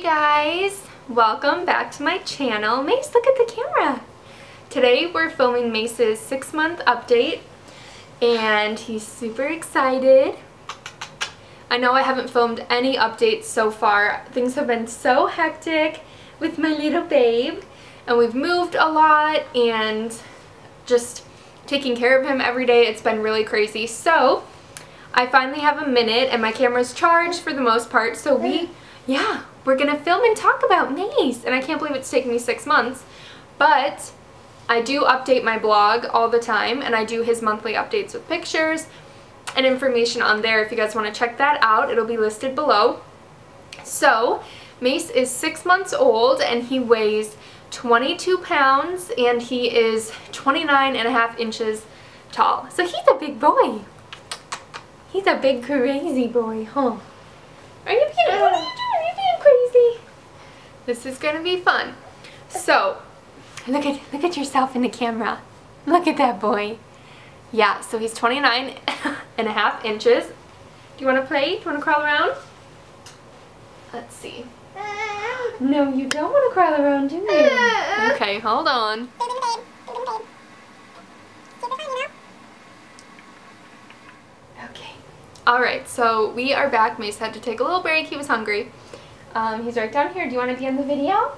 guys, welcome back to my channel. Mase, look at the camera. Today we're filming Mase's 6-month update and he's super excited. I know I haven't filmed any updates so far. Things have been so hectic with my little babe and we've moved a lot and just taking care of him every day. It's been really crazy. So I finally have a minute and my camera's charged for the most part, so we're gonna film and talk about Mase. And I can't believe it's taken me 6 months, but I do update my blog all the time and I do his monthly updates with pictures and information on there. If you guys want to check that out, it'll be listed below. So Mase is 6 months old and he weighs 22 pounds and he is 29.5 inches tall. So he's a big boy. He's a big crazy boy, huh? Are you being, what are you doing? Are you being crazy? This is gonna be fun. So, look at yourself in the camera. Look at that boy. Yeah, so he's 29.5 inches. Do you want to play? Do you want to crawl around? Let's see. No, you don't want to crawl around, do you? Okay, hold on. Okay. Alright, so we are back. Mase had to take a little break. He was hungry. He's right down here. Do you want to be in the video?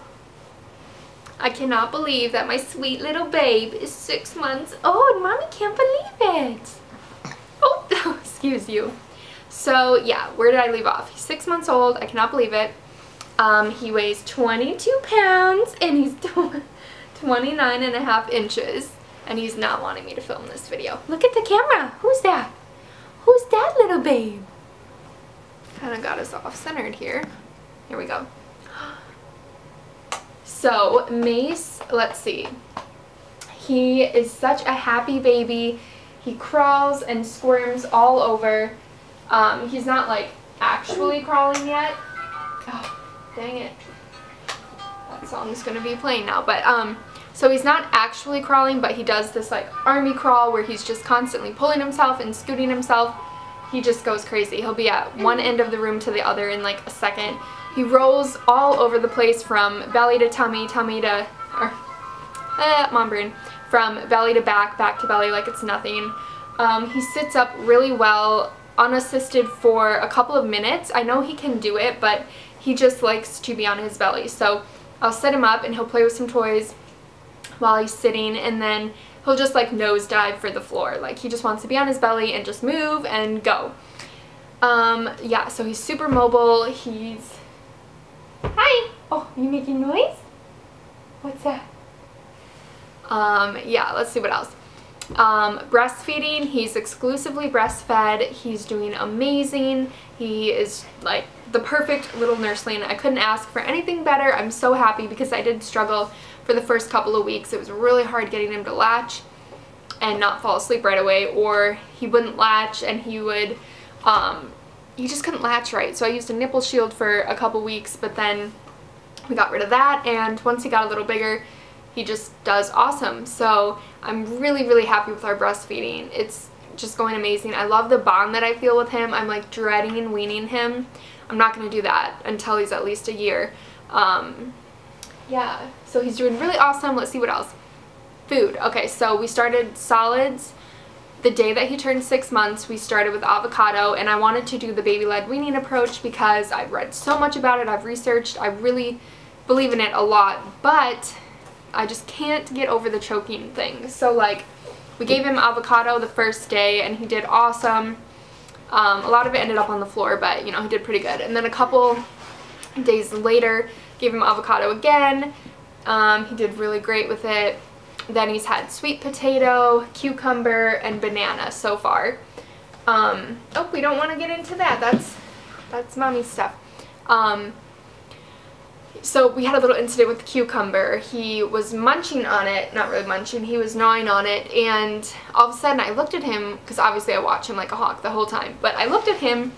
I cannot believe that my sweet little babe is 6 months old. Mommy can't believe it. Oh, excuse you. So, yeah, where did I leave off? He's 6 months old. I cannot believe it. He weighs 22 pounds and he's 29.5 inches. And he's not wanting me to film this video. Look at the camera. Who's that? Who's that little babe? Kind of got us off-centered here. Here we go. So, Mase, let's see. He is such a happy baby. He crawls and squirms all over. He's not, like, actually crawling yet. Oh, dang it. That song's gonna be playing now. But, so he's not actually crawling, but he does this, like, army crawl where he's just constantly pulling himself and scooting himself. He just goes crazy. He'll be at one end of the room to the other in, like, a second. He rolls all over the place from belly to tummy, tummy to, mom brain, from belly to back, back to belly like it's nothing. He sits up really well, unassisted for a couple of minutes. I know he can do it, but he just likes to be on his belly. So I'll set him up and he'll play with some toys while he's sitting, and then he'll just like nosedive for the floor. Like he just wants to be on his belly and just move and go. Yeah, so he's super mobile. He's... Hi! Oh, you making noise? What's that? Yeah, let's see what else. Breastfeeding, he's exclusively breastfed. He's doing amazing. He is like the perfect little nursling. I couldn't ask for anything better. I'm so happy because I did struggle for the first couple of weeks. It was really hard getting him to latch and not fall asleep right away, or he wouldn't latch and he would, he just couldn't latch right. So I used a nipple shield for a couple weeks, but then we got rid of that, and once he got a little bigger, he just does awesome. So I'm really, really happy with our breastfeeding. It's just going amazing. I love the bond that I feel with him. I'm like dreading weaning him. I'm not going to do that until he's at least a year. Yeah, so he's doing really awesome. Let's see what else. Food. Okay, so we started solids. The day that he turned 6 months, we started with avocado, and I wanted to do the baby-led weaning approach because I've read so much about it, I've researched, I really believe in it a lot, but I just can't get over the choking thing. So like, we gave him avocado the first day and he did awesome. A lot of it ended up on the floor, but you know, he did pretty good. And then a couple days later, gave him avocado again. He did really great with it. Then he's had sweet potato, cucumber, and banana so far. Oh, we don't want to get into that. That's mommy's stuff. So we had a little incident with the cucumber. He was munching on it, not really munching, he was gnawing on it, and all of a sudden I looked at him, because obviously I watch him like a hawk the whole time, but I looked at him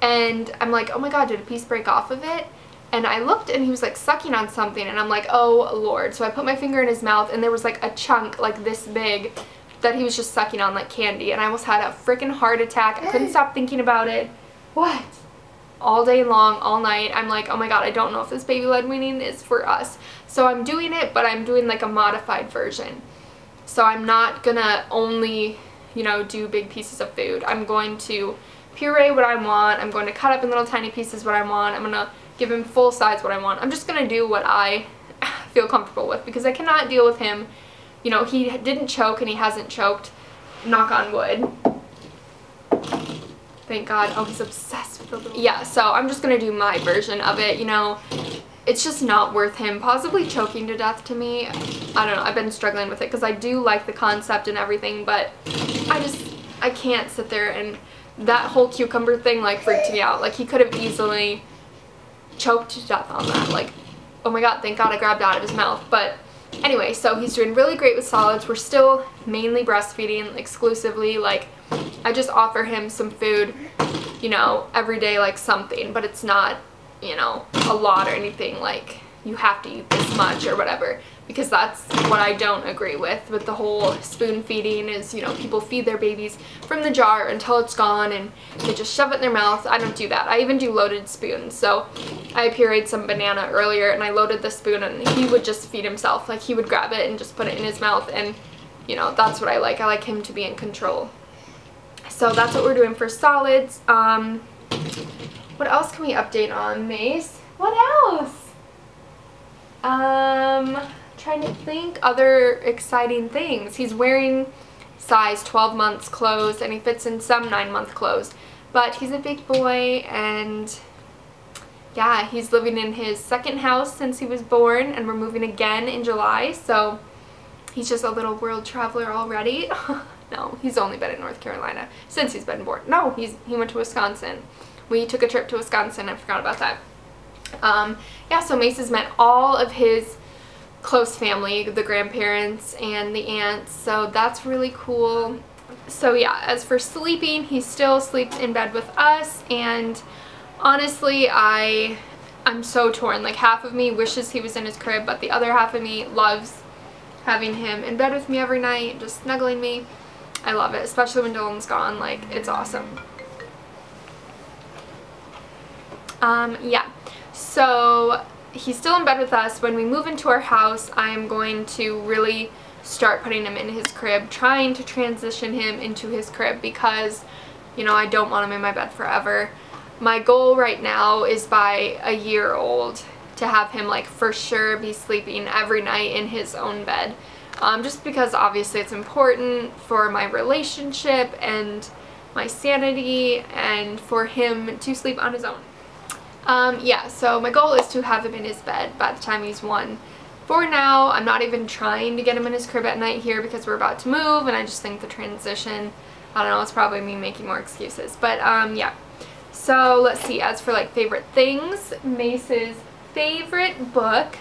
and I'm like, oh my god, did a piece break off of it? And I looked and he was like sucking on something, and I'm like, oh lord. So I put my finger in his mouth and there was like a chunk like this big that he was just sucking on like candy, and I almost had a freaking heart attack. I couldn't stop thinking about it. What? all day long, all night. I'm like, oh my god, I don't know if this baby led weaning is for us. So I'm doing it, but I'm doing like a modified version. So I'm not gonna only, you know, do big pieces of food. I'm going to puree what I want. I'm going to cut up in little tiny pieces what I want. I'm gonna give him full size what I want. I'm just gonna do what I feel comfortable with, because I cannot deal with him. You know, he didn't choke and he hasn't choked. Knock on wood. Thank God. Oh, he's obsessed with the little... Yeah, so I'm just gonna do my version of it, you know. It's just not worth him possibly choking to death to me. I don't know. I've been struggling with it because I do like the concept and everything, but I can't sit there, and that whole cucumber thing like freaked me out. Like, he could have easily choked to death on that. Like, oh my god, thank God I grabbed it out of his mouth. But anyway, so he's doing really great with solids. We're still mainly breastfeeding exclusively. Like, I just offer him some food, you know, every day, like something, but it's not, you know, a lot or anything like you have to eat this much or whatever, because that's what I don't agree with the whole spoon feeding is, you know, people feed their babies from the jar until it's gone and they just shove it in their mouth. I don't do that. I even do loaded spoons. So I pureed some banana earlier and I loaded the spoon and he would just feed himself. Like, he would grab it and just put it in his mouth, and, you know, that's what I like. I like him to be in control. So that's what we're doing for solids. What else can we update on, Mase? What else? Trying to think other exciting things. He's wearing size 12 months clothes and he fits in some 9-month clothes. But he's a big boy, and yeah, he's living in his second house since he was born, and we're moving again in July. So he's just a little world traveler already. No, he's only been in North Carolina since he's been born. No, he went to Wisconsin. We took a trip to Wisconsin. I forgot about that. Yeah, so Mase has met all of his close family, the grandparents and the aunts, so that's really cool. So yeah, as for sleeping, he still sleeps in bed with us, and honestly, I'm so torn. Like, half of me wishes he was in his crib, but the other half of me loves having him in bed with me every night, just snuggling me. I love it, especially when Dylan's gone. Like, it's awesome. Yeah, so he's still in bed with us. When we move into our house, I am going to really start putting him in his crib, trying to transition him into his crib, because, you know, I don't want him in my bed forever. My goal right now is by a year old to have him, like, for sure be sleeping every night in his own bed. Just because obviously it's important for my relationship and my sanity, and for him to sleep on his own. Yeah, so my goal is to have him in his bed by the time he's 1. For now, I'm not even trying to get him in his crib at night here because we're about to move, and I just think the transition, I don't know, it's probably me making more excuses. But yeah, so let's see. As for like favorite things, Mace's favorite book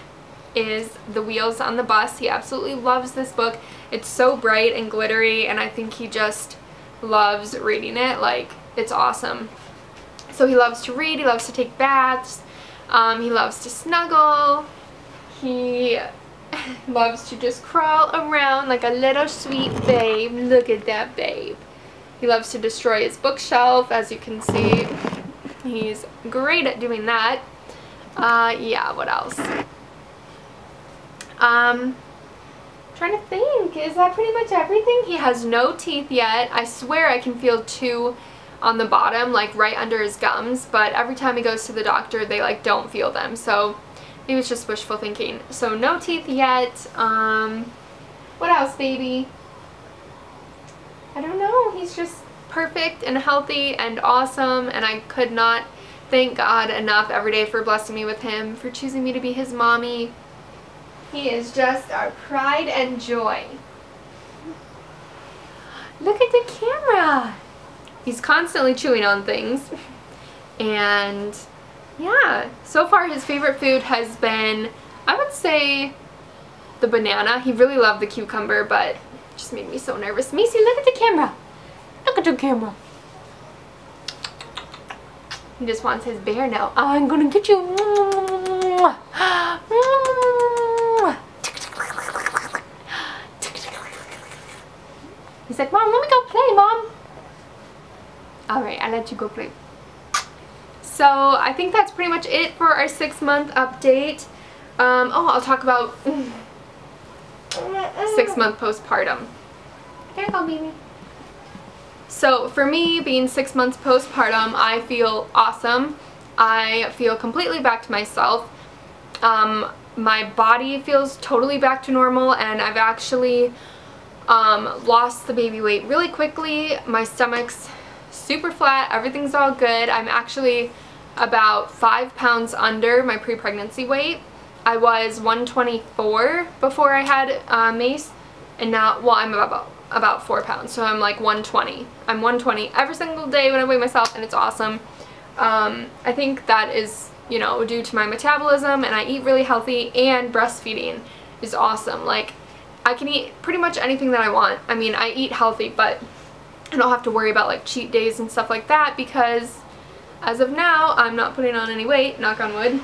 is The Wheels on the Bus. He absolutely loves this book. It's so bright and glittery, and I think he just loves reading it. Like, it's awesome. So he loves to read, he loves to take baths, he loves to snuggle, he loves to just crawl around like a little sweet babe. Look at that babe. He loves to destroy his bookshelf, as you can see. He's great at doing that. Yeah, what else? Trying to think, is that pretty much everything? He has no teeth yet. I swear I can feel 2 on the bottom, like right under his gums, but every time he goes to the doctor, they like don't feel them, so maybe it's just wishful thinking. So no teeth yet. What else, baby? I don't know. He's just perfect and healthy and awesome, and I could not thank God enough every day for blessing me with him, for choosing me to be his mommy. He is just our pride and joy. Look at the camera. He's constantly chewing on things, and yeah, so far his favorite food has been, I would say, the banana. He really loved the cucumber, but it just made me so nervous. Mase, look at the camera. Look at the camera. He just wants his bear now. I'm gonna get you. He's like, Mom, let me go play, Mom. Alright, I let you go play. So, think that's pretty much it for our 6-month update. I'll talk about 6-month postpartum. There you go, baby. So for me, being 6 months postpartum, I feel awesome. I feel completely back to myself. My body feels totally back to normal, and I've actually lost the baby weight really quickly. My stomach's super flat. Everything's all good. I'm actually about 5 pounds under my pre-pregnancy weight. I was 124 before I had Mase, and now, well, I'm about 4 pounds, so I'm like 120. I'm 120 every single day when I weigh myself, and it's awesome. I think that is, you know, due to my metabolism, and I eat really healthy, and breastfeeding is awesome. Like, I can eat pretty much anything that I want. I mean, I eat healthy, but I don't have to worry about like cheat days and stuff like that, because as of now, I'm not putting on any weight, knock on wood.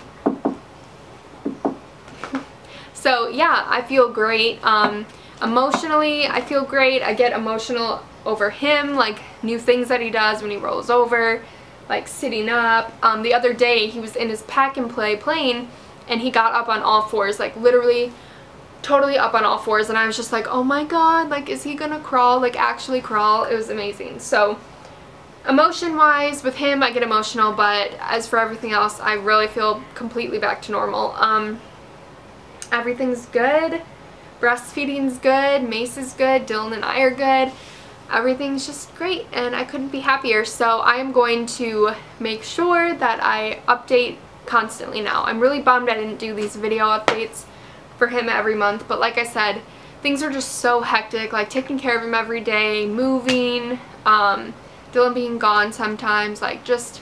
So yeah, I feel great. Emotionally, I feel great. I get emotional over him, like new things that he does when he rolls over, like sitting up. The other day, he was in his pack and play playing, and he got up on all fours, like literally totally up on all fours, and I was just like, oh my god, like, is he gonna crawl, like actually crawl? It was amazing. So emotion wise with him, I get emotional, but as for everything else, I really feel completely back to normal. Everything's good. Breastfeeding's good. Mase is good. Dylan and I are good. Everything's just great, and I couldn't be happier. So I am going to make sure that I update constantly now. I'm really bummed I didn't do these video updates for him every month, but like I said, things are just so hectic, like taking care of him every day, moving, Dylan being gone sometimes, like just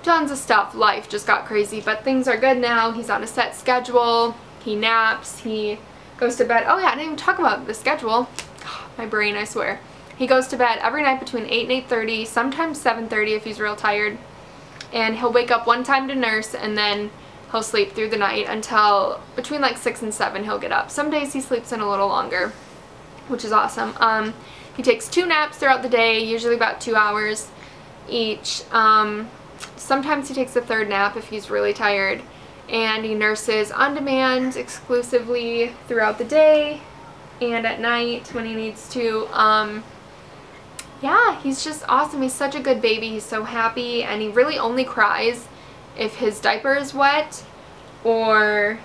tons of stuff. Life just got crazy, but things are good now. He's on a set schedule. He naps. He goes to bed. Oh yeah, I didn't even talk about the schedule. My brain, I swear. He goes to bed every night between 8 and 8:30, sometimes 7:30 if he's real tired, and he'll wake up one time to nurse, and then he'll sleep through the night until between like 6 and 7 he'll get up. Some days he sleeps in a little longer, which is awesome. He takes 2 naps throughout the day, usually about 2 hours each. Sometimes he takes a 3rd nap if he's really tired, and he nurses on demand exclusively throughout the day and at night when he needs to. Yeah, he's just awesome. He's such a good baby. He's so happy, and he really only cries if his diaper is wet, or,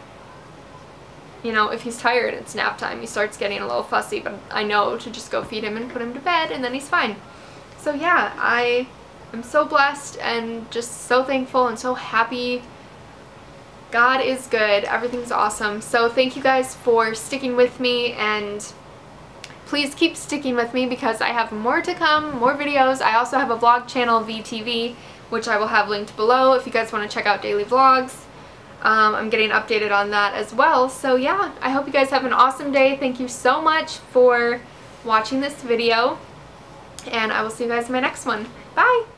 you know, if he's tired, it's nap time. He starts getting a little fussy, but I know to just go feed him and put him to bed, and then he's fine. So yeah, I am so blessed and just so thankful and so happy. God is good. Everything's awesome. So thank you guys for sticking with me, and please keep sticking with me because I have more to come, more videos. I also have a vlog channel, VTV, which I will have linked below if you guys want to check out daily vlogs. I'm getting updated on that as well. So yeah, I hope you guys have an awesome day. Thank you so much for watching this video, and I will see you guys in my next one. Bye!